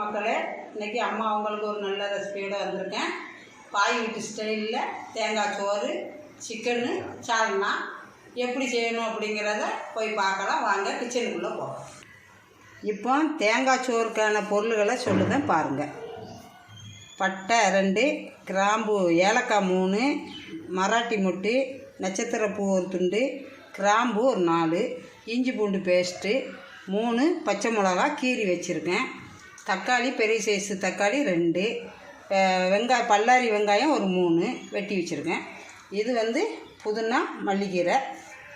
மக்களே, இன்றைக்கி அம்மா அவங்களுக்கு ஒரு நல்ல ரெசிபியோடு வந்திருக்கேன். பாய் வீட்டு ஸ்டைலில் தேங்காய் சோறு, சிக்கனு, சால்னா எப்படி செய்யணும் அப்படிங்கிறத போய் பார்க்கலாம். வாங்க கிச்சனுக்குள்ளே போகலாம். இப்போ தேங்காய் சோறுக்கான பொருள்களை சொல்லுதேன் பாருங்கள். பட்டை 2, கிராம்பு ஏலக்காய் 3, மராட்டி மொட்டு, நட்சத்திரப்பூ ஒரு துண்டு, கிராம்பு ஒரு 4, இஞ்சி பூண்டு பேஸ்ட்டு 3, பச்சை மிளகா கீரி வச்சுருக்கேன், தக்காளி பெரிய சைஸு தக்காளி 2, வெங்காயம் பல்லாரி வெங்காயம் ஒரு 3 வெட்டி வச்சுருக்கேன். இது புதினா மல்லிக்கீரை.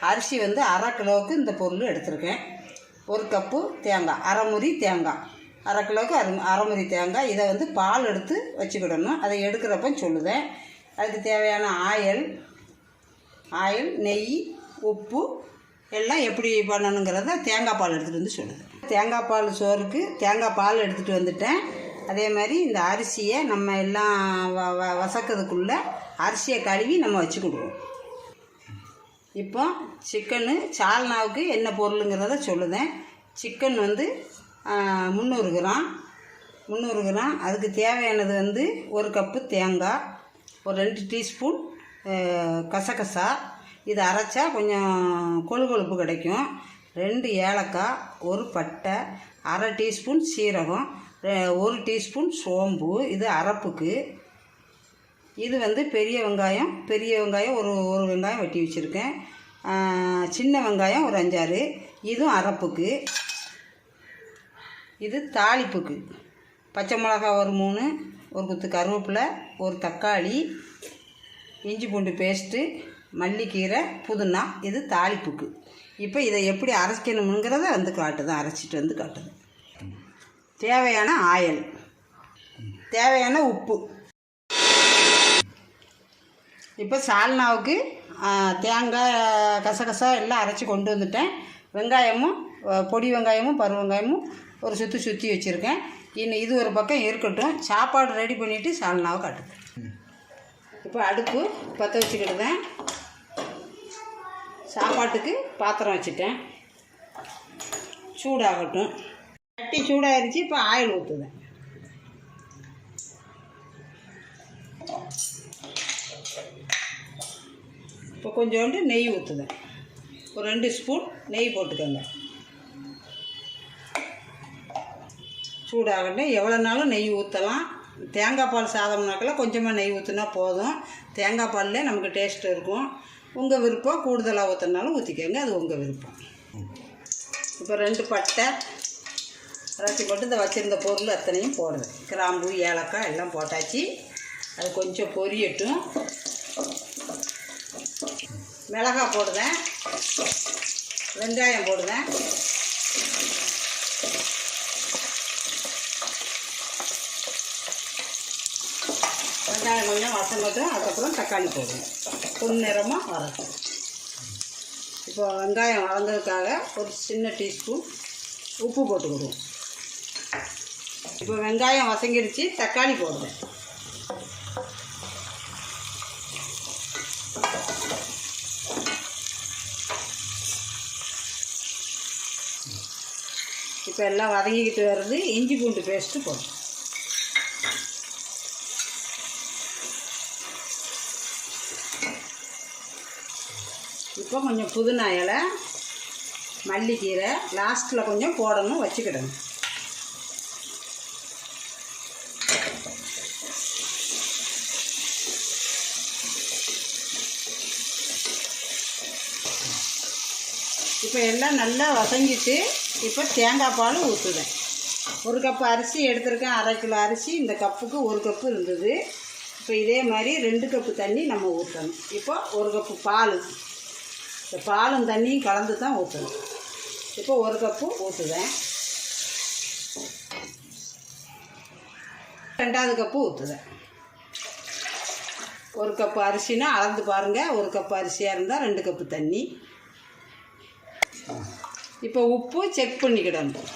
அரிசி 1/2 கிலோவுக்கு இந்த பொருள் எடுத்திருக்கேன். 1 கப்பு தேங்காய், அரை முறி தேங்காய், 1/2 கிலோவுக்கு அரை முறி தேங்காய். இதை பால் எடுத்து வச்சுக்கிடணும். அதை எடுக்கிறப்ப சொல்லுதேன். அதுக்கு தேவையான ஆயில், நெய், உப்பு எல்லாம் எப்படி பண்ணணுங்கிறத தேங்காய் பால் எடுத்துகிட்டு சொல்லுது. தேங்காய் பால் சோறுக்கு தேங்காய் பால் எடுத்துகிட்டு வந்துட்டேன். அதே மாதிரி இந்த அரிசியை நம்ம எல்லாம் வசக்கிறதுக்குள்ளே அரிசியை கழுவி நம்ம வச்சுக்கிடுவோம். இப்போ சிக்கனு சால்னாவுக்கு என்ன பொருளுங்கிறத சொல்லுதேன். Chicken 300 gram. அதுக்கு தேவையானது 1 கப்பு தேங்காய், ஒரு 2 டீஸ்பூன் கசகசா. இது அரைச்சா கொஞ்சம் கொழுப்பு கிடைக்கும். 2 ஏலக்காய், 1 பட்டை, அரை டீஸ்பூன் சீரகம், 1 டீஸ்பூன் சோம்பு. இது அரைப்புக்கு. இது பெரிய வெங்காயம் ஒரு வெங்காயம் வெட்டி வச்சுருக்கேன். சின்ன வெங்காயம் ஒரு 5-6. இதுவும் அரைப்புக்கு. இது தாளிப்புக்கு. பச்சை மிளகா ஒரு 3, ஒரு குத்து கருவேப்பிலை, ஒரு தக்காளி, இஞ்சி பூண்டு பேஸ்ட்டு, மல்லிக்கீரை, புதினா. இது தாளிப்புக்கு. இப்போ இதை எப்படி அரைக்கணுங்கிறத காட்டுதான், அரைச்சிட்டு காட்டுது. தேவையான ஆயில், தேவையான உப்பு. இப்போ சால்னாவுக்கு தேங்காய் கசகசா எல்லாம் அரைச்சி கொண்டு வந்துட்டேன். வெங்காயமும் பொடி வெங்காயமும் பரு வெங்காயமும் ஒரு சுற்றி வச்சுருக்கேன். இன்னும் இது ஒரு பக்கம் இருக்கட்டும். சாப்பாடு ரெடி பண்ணிவிட்டு சால்னாவை காட்டுது. இப்போ அடுப்பு பற்ற வச்சுக்கிட்டுதேன். சாப்பாட்டுக்கு பாத்திரம் வச்சுட்டேன். சூடாகட்டும். சட்டி சூடாகிடுச்சு. இப்போ ஆயில் ஊற்றுதேன். இப்போ கொஞ்சோண்டு நெய் ஊற்றுதேன். ஒரு 2 ஸ்பூன் நெய் போட்டுக்கோங்க. சூடாகட்டும். எவ்வளோ நாளும் நெய் ஊற்றலாம். தேங்காய் பால் சாதம்னாக்கெல்லாம் கொஞ்சமாக நெய் ஊற்றினா போதும். தேங்காய் பாலில் நமக்கு டேஸ்ட் இருக்கும். உங்கள் விருப்பம், கூடுதலாக ஊற்றினாலும் ஊற்றிக்கோங்க, அது உங்கள் விருப்பம். இப்போ 2 பட்டை அரைச்சி போட்டு இந்த வச்சுருந்த பொருள் அத்தனையும் போடுறேன். கிராம்பு ஏலக்காய் எல்லாம் போட்டாச்சு. அது கொஞ்சம் பொரியட்டும். மிளகாய் போடுதேன், வெங்காயம் போடுதேன், வெங்காயம் கொஞ்சம் வசங்கட்டும். அதுக்கப்புறம் தக்காளி போடுவேன். பொன்னிறமாக வரட்டும். இப்போ வெங்காயம் வளர்ந்ததுக்காக ஒரு சின்ன டீஸ்பூன் உப்பு போட்டுக்கிடுவோம். இப்போ வெங்காயம் வசங்கிடுச்சு. தக்காளி போடுவேன். இப்போ எல்லாம் வதங்கிக்கிட்டு வருது. இஞ்சி பூண்டு பேஸ்ட்டு போடும். இப்போ கொஞ்சம் புதினா இலை, மல்லிக்கீரை லாஸ்ட்டில் கொஞ்சம் போடணும், வச்சுக்கிடணும். இப்போ எல்லாம் நல்லா வசங்கிட்டு இப்போ தேங்காய் பால் ஊற்றுதேன். 1 கப்பு அரிசி எடுத்திருக்கேன். 1/2 கிலோ அரிசி. இந்த கப்புக்கு 1 கப்பு இருந்தது. இப்போ இதே மாதிரி 2 கப்பு தண்ணி நம்ம ஊற்றணும். இப்போ 1 கப்பு பால். இந்த பாலும் தண்ணியும் கலந்து தான் ஊற்றணும். இப்போ 1 கப்பு ஊற்றுதேன். 2வது கப்பு ஊற்றுதேன். 1 கப்பு அரிசினா அளந்து பாருங்கள். 1 கப்பு அரிசியாக இருந்தால் 2 கப்பு தண்ணி. இப்போ உப்பு செக் பண்ணிக்கிடணும்.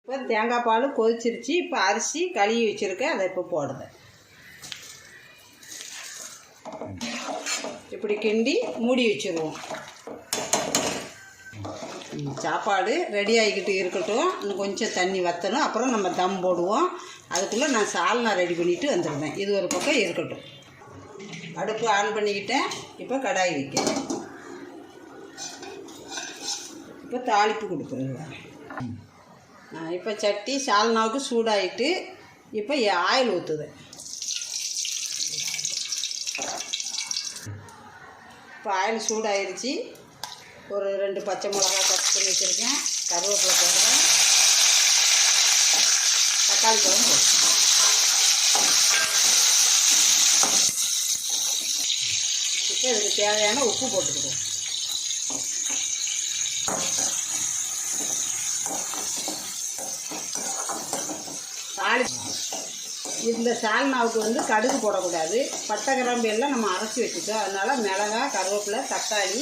இப்போ தேங்காய் பால் கொதிச்சிருச்சு. இப்போ அரிசி கழுவி வச்சுருக்கேன். அதை இப்போ போடுதேன். இப்படி கிண்டி மூடி வச்சுருவோம். சாப்பாடு ரெடி ஆகிக்கிட்டு இருக்கட்டும். இன்னும் கொஞ்சம் தண்ணி வற்றணும், அப்புறம் நம்ம தம் போடுவோம். அதுக்குள்ளே நான் சால்னா ரெடி பண்ணிவிட்டு வந்துடுவேன். இது ஒரு பக்கம் இருக்கட்டும். அடுப்பு ஆன் பண்ணிக்கிட்டேன். இப்போ கடாய் வைக்கிறேன். இப்போ தாளிப்பு கொடுக்குறேங்க. இப்போ சட்டி சால்னாவுக்கு சூடாகிட்டு இப்போ ஆயில் ஊற்றுதேன். இப்போ ஆயில் சூடாகிடுச்சு. ஒரு 2 பச்சை மிளகாய் கட் பண்ணி வச்சுருக்கேன். கருவேப்பிலை போடுறேன். தக்காளி பழம் போடுறேன். இப்போ இதுக்கு தேவையான உப்பு போட்டுக்கிறோம். இந்த சால்னாவுக்கு வந்து கடுகு போடக்கூடாது. பட்டை கிராம்பு எல்லாம் நம்ம அரைச்சி வச்சுட்டோம். அதனால் மிளகாய், கருவேப்பிலை, தக்காளி,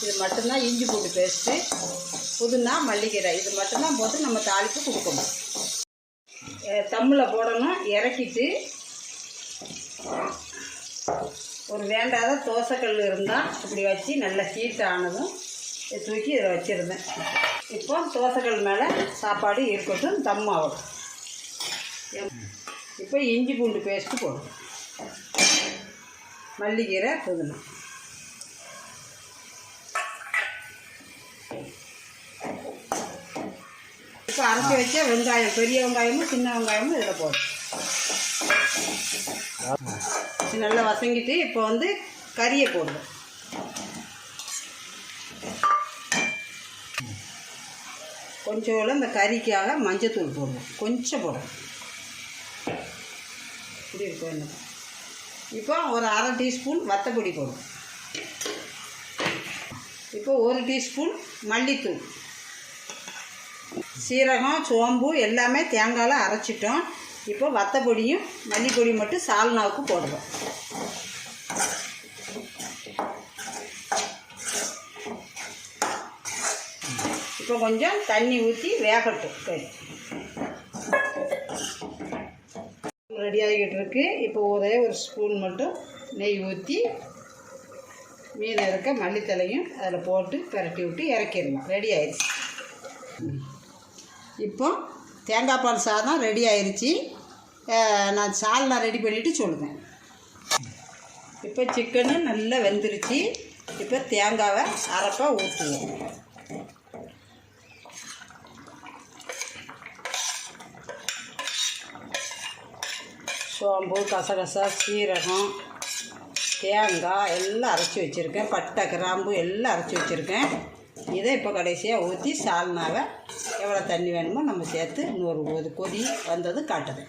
இது மட்டும்தான், இஞ்சி பூண்டு பேஸ்ட்டு, புதினா, மல்லிக்கீரை, இது மட்டும்தான் போட்டு நம்ம தாளிப்பு கொடுக்கணும். தம்மில் போடணும். இறக்கிட்டு ஒரு வேண்டாத தோசைக்கல் இருந்தால் இப்படி வச்சு நல்லா ஹீட் ஆனதும் தூக்கி இதை வச்சுருந்தேன். இப்போ தோசைக்கல் மேலே சாப்பாடு இருக்கட்டும், தம் ஆகட்டும். இப்போ இஞ்சி பூண்டு பேஸ்ட்டு போடும், மல்லிக்கீரை, புதினா. இப்போ அரைச்சி வச்ச வெங்காயம், பெரிய வெங்காயமும் சின்ன வெங்காயமும் இதில் போடும். நல்லா வசங்கிட்டு இப்போ வந்து கறியை போடுவோம். கொஞ்சம் இந்த கறிக்காக மஞ்சத்தூள் போடுவோம். கொஞ்சம் போடுவோம். இப்படி இருக்கும். என்ன இப்போ ஒரு 1/2 டீஸ்பூன் வத்தப்பொடி போடுவோம். இப்போ 1 டீஸ்பூன் மல்லித்தூள். சீரகம், சோம்பு எல்லாமே தேங்காயில் அரைச்சிட்டோம். இப்போ வத்தப்பொடியும் மல்லிப்பொடி மட்டும் சால்னாவுக்கு போடுவோம். இப்போ கொஞ்சம் தண்ணி ஊற்றி வேகட்டும். கறி ரெடி ஆகிக்கிட்டு இருக்கு. இப்போ ஒரே ஒரு ஸ்பூன் மட்டும் நெய் ஊற்றி மீன் இருக்க மல்லித்தலையும் அதில் போட்டு பரட்டி விட்டு இறக்கிடலாம். ரெடி ஆயிடுச்சு. இப்போ தேங்காய் பால் சாதம் ரெடி ஆயிடுச்சு. நான் சால்னா ரெடி பண்ணிவிட்டு சொல்லுவேன். இப்போ சிக்கனு நல்லா வெந்துருச்சு. இப்போ தேங்காவை அரைப்பாக ஊற்றுவோம். சோம்பு, கசகசா, சீரகம், தேங்காய் எல்லாம் அரைச்சி வச்சுருக்கேன். பட்டை, கிராம்பு எல்லாம் அரைச்சி வச்சுருக்கேன். இதை இப்போ கடைசியாக ஊற்றி சால்னாவை எவ்வளோ தண்ணி வேணுமோ நம்ம சேர்த்து இன்னொரு கொதி வந்தது காட்டுது.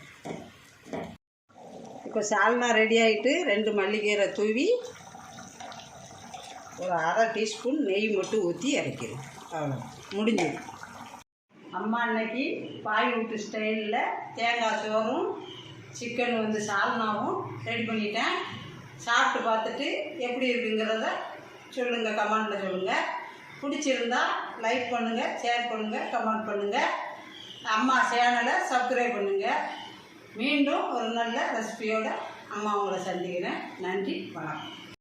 இப்போ சால்னா ரெடி ஆகிட்டு 2 மல்லிக்கீரை தூவி ஒரு 1/2 டீஸ்பூன் நெய் மட்டும் ஊற்றி இறக்கிடும். அவ்வளோ முடிஞ்சிடும். அம்மா அன்னைக்கு பாய் வீட்டு ஸ்டைலில் தேங்காய் சோறும் சிக்கன் வந்து சால்னாவும் ரெடி பண்ணிட்டேன். சாப்பிட்டு பார்த்துட்டு எப்படி இருக்குங்கிறத சொல்லுங்கள், கமெண்டில் சொல்லுங்கள். பிடிச்சிருந்தா லைக் பண்ணுங்கள், ஷேர் பண்ணுங்கள், கமெண்ட் பண்ணுங்கள். அம்மா சேனலை சப்ஸ்கிரைப் பண்ணுங்கள். மீண்டும் ஒரு நல்ல ரெசிபியோடு அம்மா உங்களை சந்திக்கிறேன். நன்றி, வணக்கம்.